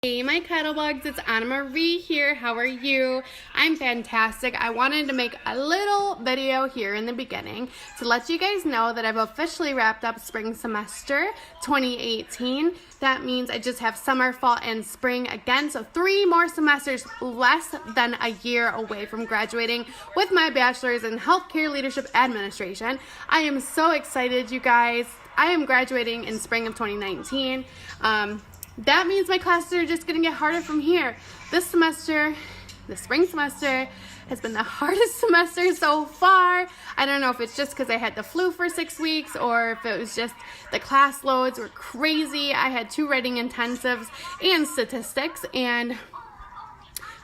Hey my cuddle bugs, it's Anna Marie here. How are you? I'm fantastic. I wanted to make a little video here in the beginning to let you guys know that I've officially wrapped up spring semester 2018. That means I just have summer, fall, and spring again. So 3 more semesters, less than a year away from graduating with my bachelor's in healthcare leadership administration. I am so excited, you guys. I am graduating in spring of 2019. That means my classes are just going to get harder from here. This semester, the spring semester, has been the hardest semester so far. I don't know if it's just because I had the flu for 6 weeks or if it was just the class loads were crazy. I had 2 writing intensives and statistics, and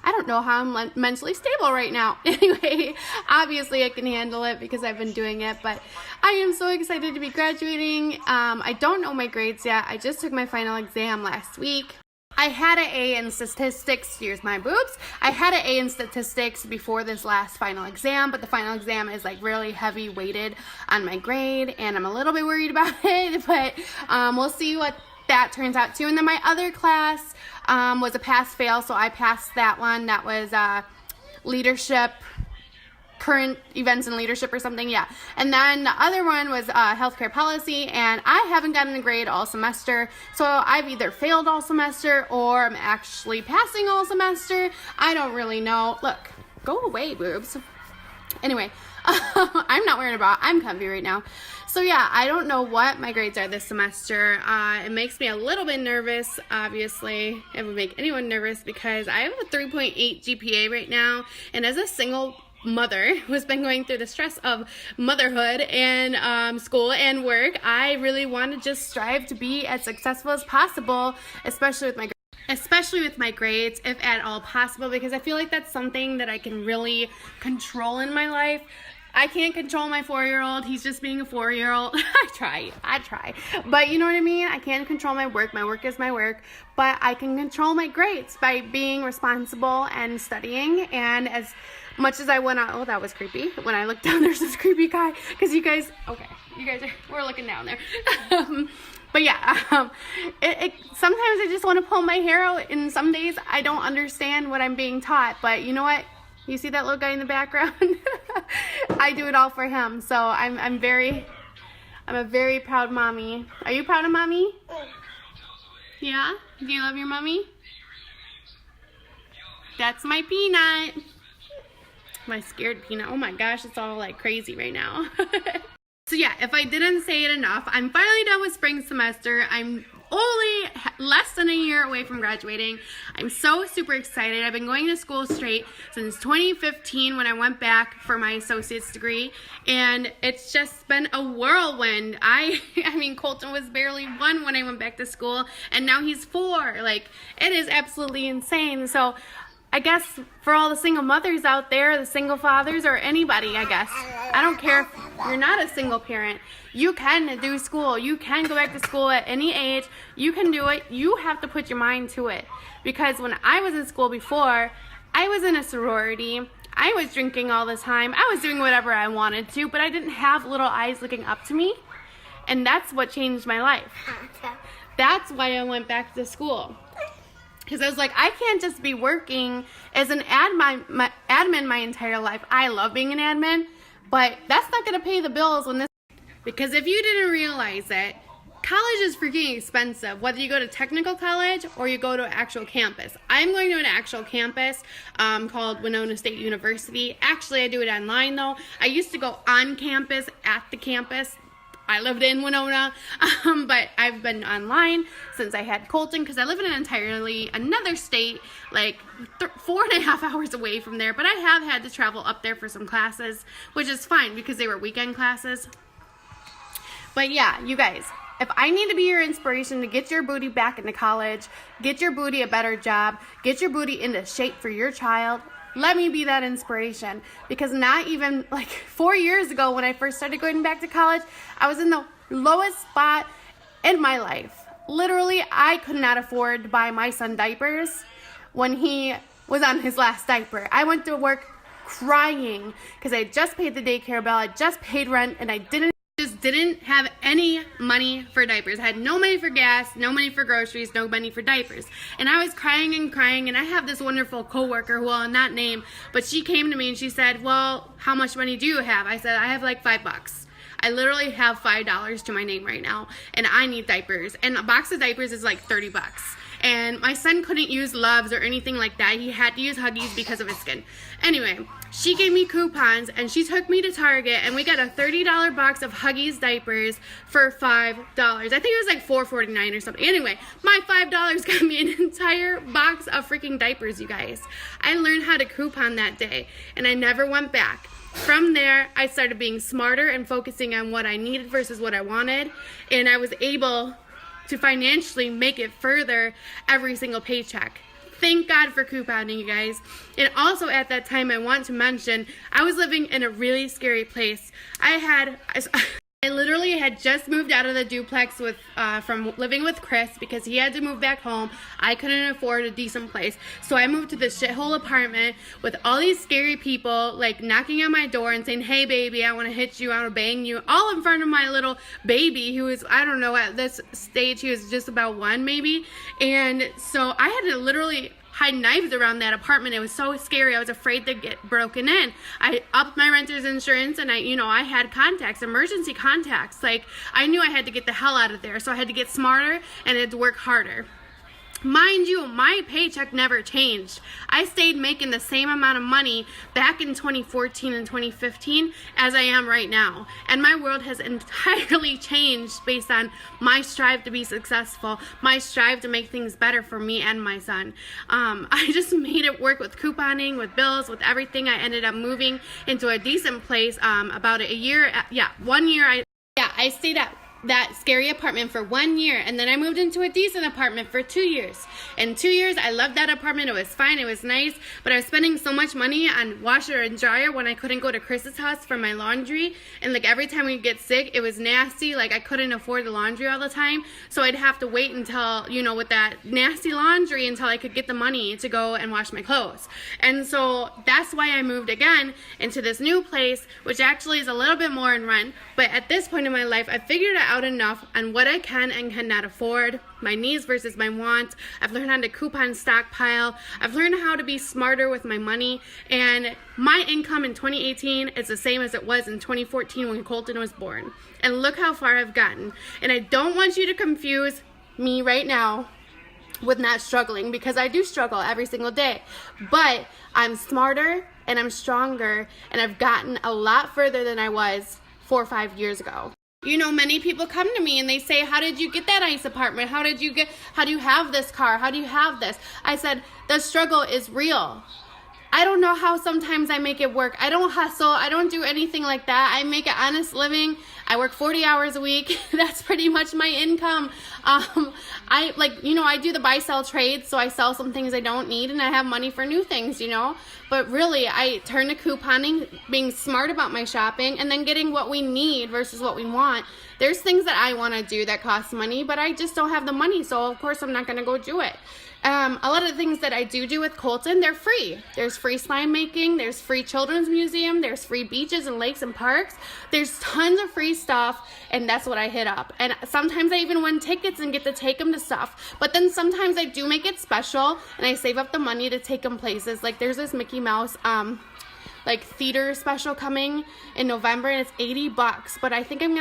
I don't know how I'm mentally stable right now. Anyway, obviously I can handle it because I've been doing it, but I am so excited to be graduating. I don't know my grades yet. I just took my final exam last week. I had an A in statistics, here's my boobs. I had an A in statistics before this last final exam, but the final exam is like really heavy weighted on my grade, and I'm a little bit worried about it, but we'll see what that turns out too. And then my other class was a pass-fail, so I passed that one. That was leadership, current events in leadership or something, yeah. And then the other one was healthcare policy, and I haven't gotten a grade all semester, so I've either failed all semester or I'm actually passing all semester. I don't really know. Look, go away, boobs. Anyway, I'm not wearing a bra. I'm comfy right now. So yeah, I don't know what my grades are this semester. It makes me a little bit nervous, obviously. It would make anyone nervous because I have a 3.8 GPA right now, and as a single mother who's been going through the stress of motherhood and school and work, I really want to just strive to be as successful as possible, especially with my grades, if at all possible, because I feel like that's something that I can really control in my life. I can't control my 4-year-old. He's just being a 4-year-old. I try. But you know what I mean? I can't control my work. My work is my work. But I can control my grades by being responsible and studying. And as much as I went out, oh, that was creepy. When I looked down, there's this creepy guy. Because we're looking down there. But yeah, sometimes I just want to pull my hair out, and some days I don't understand what I'm being taught. But you know what? You see that little guy in the background? I do it all for him. So I'm a very proud mommy. Are you proud of mommy? Yeah? Do you love your mommy? That's my peanut. My scared peanut. Oh my gosh, it's all like crazy right now. So yeah, if I didn't say it enough, I'm finally done with spring semester. I'm only less than a year away from graduating. I'm so super excited. I've been going to school straight since 2015 when I went back for my associate's degree, and it's just been a whirlwind. I mean, Colton was barely 1 when I went back to school, and now he's 4. Like, it is absolutely insane. So I guess for all the single mothers out there, the single fathers, or anybody, I guess, I don't care if you're not a single parent, you can do school. You can go back to school at any age. You can do it. You have to put your mind to it. Because when I was in school before, I was in a sorority. I was drinking all the time. I was doing whatever I wanted to, but I didn't have little eyes looking up to me. And that's what changed my life. That's why I went back to school. Because I was like, I can't just be working as an admin my entire life. I love being an admin, but that's not going to pay the bills when this. Because if you didn't realize it, college is freaking expensive, whether you go to technical college or you go to an actual campus. I'm going to an actual campus called Winona State University. Actually, I do it online though. I used to go on campus, at the campus. I lived in Winona, but I've been online since I had Colton because I live in another state, like 4.5 hours away from there. But I have had to travel up there for some classes, which is fine because they were weekend classes. But yeah, you guys, if I need to be your inspiration to get your booty back into college, get your booty a better job, get your booty into shape for your child, let me be that inspiration. Because not even like 4 years ago when I first started going back to college, I was in the lowest spot in my life. Literally, I could not afford to buy my son diapers when he was on his last diaper. I went to work crying because I just paid the daycare bill, I just paid rent, and I didn't just just didn't have any money for diapers. I had no money for gas, no money for groceries, no money for diapers. And I was crying, and I have this wonderful coworker who I'll not name, but she came to me and she said, well, how much money do you have? I said, I have like $5. I literally have $5 to my name right now, and I need diapers. And a box of diapers is like $30. And my son couldn't use Loves or anything like that. He had to use Huggies because of his skin. Anyway, she gave me coupons, and she took me to Target, and we got a $30 box of Huggies diapers for $5. I think it was like $4.49 or something. Anyway, my $5 got me an entire box of freaking diapers, you guys. I learned how to coupon that day, and I never went back. From there, I started being smarter and focusing on what I needed versus what I wanted, and I was able to financially make it further every single paycheck. Thank God for couponing, you guys. And also at that time, I want to mention, I was living in a really scary place. I literally had just moved out of the duplex from living with Chris because he had to move back home. I couldn't afford a decent place. So I moved to this shithole apartment with all these scary people like knocking on my door and saying, hey baby, I want to hit you, I want to bang you, all in front of my little baby who was, I don't know, at this stage he was just about 1 maybe. And so I had to literally hide knives around that apartment. It was so scary. I was afraid to get broken in. I upped my renter's insurance, and I had contacts, emergency contacts. Like, I knew I had to get the hell out of there, so I had to get smarter and I had to work harder. Mind you, my paycheck never changed. I stayed making the same amount of money back in 2014 and 2015 as I am right now. And my world has entirely changed based on my strive to be successful, my strive to make things better for me and my son. I just made it work with couponing, with bills, with everything. I ended up moving into a decent place about a year, 1 year. I stayed at that scary apartment for 1 year, and then I moved into a decent apartment for 2 years. In 2 years, I loved that apartment. It was fine, it was nice, but I was spending so much money on washer and dryer when I couldn't go to Chris's house for my laundry, and like every time we'd get sick, it was nasty. Like I couldn't afford the laundry all the time, so I'd have to wait until, with that nasty laundry until I could get the money to go and wash my clothes. And so that's why I moved again into this new place, which actually is a little bit more in rent, but at this point in my life, I figured out enough on what I can and cannot afford, my needs versus my wants. I've learned how to coupon stockpile. I've learned how to be smarter with my money, and my income in 2018 is the same as it was in 2014 when Colton was born. And look how far I've gotten. And I don't want you to confuse me right now with not struggling, because I do struggle every single day, but I'm smarter and I'm stronger, and I've gotten a lot further than I was 4 or 5 years ago. Many people come to me and they say, how did you get that nice apartment? How do you have this car? How do you have this? I said, the struggle is real. I don't know how sometimes I make it work. I don't hustle. I don't do anything like that. I make an honest living. I work 40 hours a week. That's pretty much my income. I do the buy-sell trade, so I sell some things I don't need and I have money for new things, But really, I turn to couponing, being smart about my shopping, and then getting what we need versus what we want. There's things that I want to do that cost money, but I just don't have the money, so of course I'm not going to go do it. A lot of the things that I do with Colton, they're free. There's free slime making, there's free children's museum, there's free beaches and lakes and parks. There's tons of free stuff, and that's what I hit up. And sometimes I even win tickets and get to take them to stuff. But then sometimes I do make it special, and I save up the money to take them places. Like there's this Mickey Mouse theater special coming in November, and it's $80. But I think I'm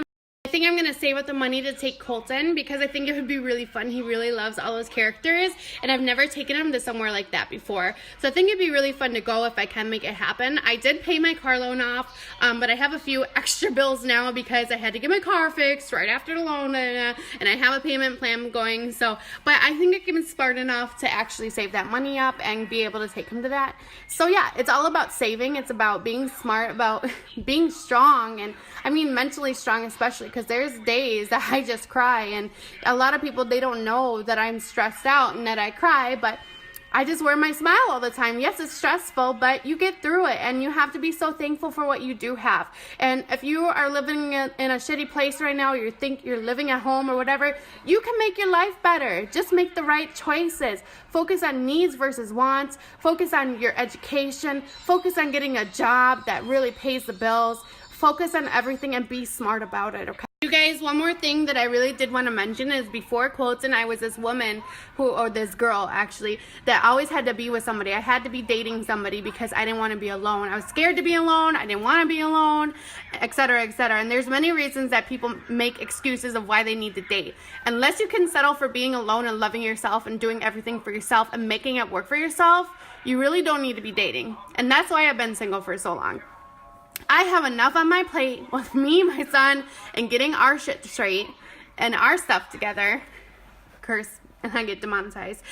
gonna save up the money to take Colton, because I think it would be really fun. He really loves all those characters, and I've never taken him to somewhere like that before. So I think it'd be really fun to go if I can make it happen. I did pay my car loan off, but I have a few extra bills now because I had to get my car fixed right after the loan, and I have a payment plan going. So, but I think I can be smart enough to actually save that money up and be able to take him to that. So yeah, it's all about saving. It's about being smart, about being strong, and I mean mentally strong especially, because there's days that I just cry, and a lot of people, they don't know that I'm stressed out and that I cry, but I just wear my smile all the time. Yes, it's stressful, but you get through it, and you have to be so thankful for what you do have. And if you are living in a shitty place right now, or you think you're living at home or whatever, you can make your life better. Just make the right choices. Focus on needs versus wants. Focus on your education. Focus on getting a job that really pays the bills. Focus on everything and be smart about it, okay? guys, one more thing that I really did want to mention is before couldnt, I was this woman or this girl actually, that always had to be with somebody. I had to be dating somebody because I didn't want to be alone. I was scared to be alone. I didn't want to be alone, etc., etc. And there's many reasons that people make excuses of why they need to date. Unless you can settle for being alone and loving yourself and doing everything for yourself and making it work for yourself, you really don't need to be dating. And that's why I've been single for so long. I have enough on my plate with me, my son, and getting our shit straight and our stuff together. Curse, and I get demonetized.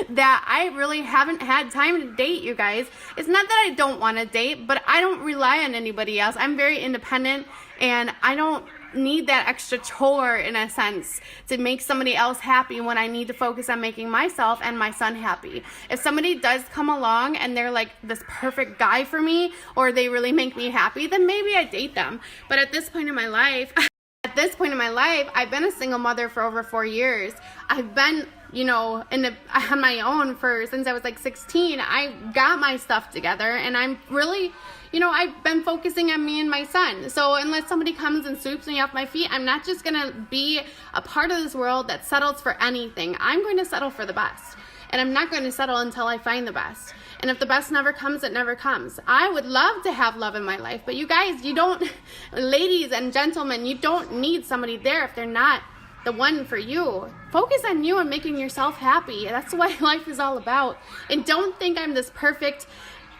That I really haven't had time to date, you guys. It's not that I don't want to date, but I don't rely on anybody else. I'm very independent, and I don't need that extra chore in a sense to make somebody else happy when I need to focus on making myself and my son happy. If somebody does come along and they're like this perfect guy for me, or they really make me happy, then maybe I date them. But at this point in my life, I've been a single mother for over 4 years. I've been, on my own since I was like 16. I got my stuff together, and I'm really, I've been focusing on me and my son. So unless somebody comes and sweeps me off my feet, I'm not just going to be a part of this world that settles for anything. I'm going to settle for the best. And I'm not going to settle until I find the best. And if the best never comes, it never comes. I would love to have love in my life. But you guys, ladies and gentlemen, you don't need somebody there if they're not the one for you. Focus on you and making yourself happy. That's what life is all about. And don't think I'm this perfect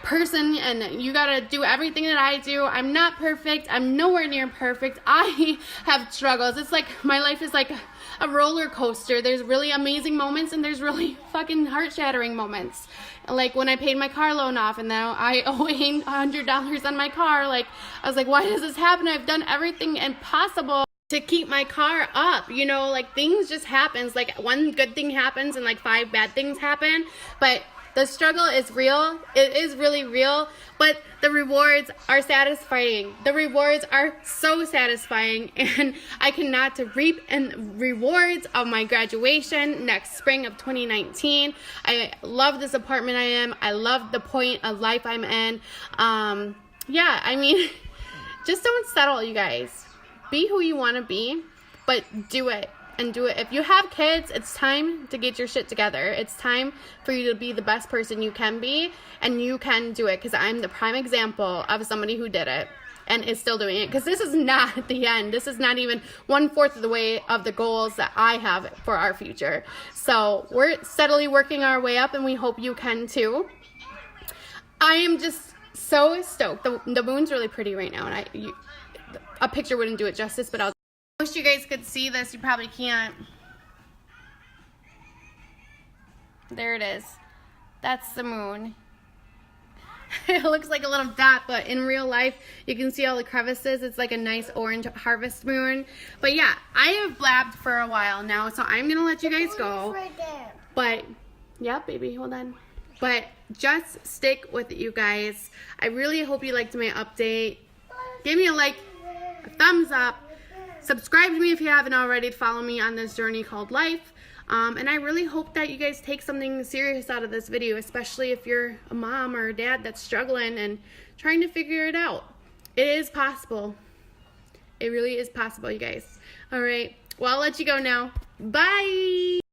person and you gotta do everything that I do. I'm not perfect. I'm nowhere near perfect. I have struggles. It's like my life is like a roller coaster. There's really amazing moments and there's really fucking heart-shattering moments. Like when I paid my car loan off and now I owe $100 on my car. Like I was like, why does this happen? I've done everything impossible to keep my car up, like things just happens. Like one good thing happens and like 5 bad things happen, but the struggle is real. It is really real, but the rewards are satisfying. The rewards are so satisfying, and I cannot reap and rewards of my graduation next spring of 2019. I love this apartment I am. I love the point of life I'm in. Just don't settle, you guys. Be who you want to be, but do it. And do it. If you have kids, it's time to get your shit together. It's time for you to be the best person you can be, and you can do it, because I'm the prime example of somebody who did it and is still doing it, because this is not the end. This is not even 1/4 of the way of the goals that I have for our future. So we're steadily working our way up, and we hope you can too. I am just so stoked. The moon's really pretty right now, and a picture wouldn't do it justice, but I wish you guys could see this. You probably can't. There it is. That's the moon. It looks like a little dot, but in real life, you can see all the crevices. It's like a nice orange harvest moon. But yeah, I have blabbed for a while now, so I'm going to let you guys go. Right there. But, yeah, baby, hold on. But just stick with it, you guys. I really hope you liked my update. Give me a like, a thumbs up. Subscribe to me if you haven't already to follow me on this journey called life. And I really hope that you guys take something serious out of this video, especially if you're a mom or a dad that's struggling and trying to figure it out. It is possible. It really is possible, you guys. All right. Well, I'll let you go now. Bye.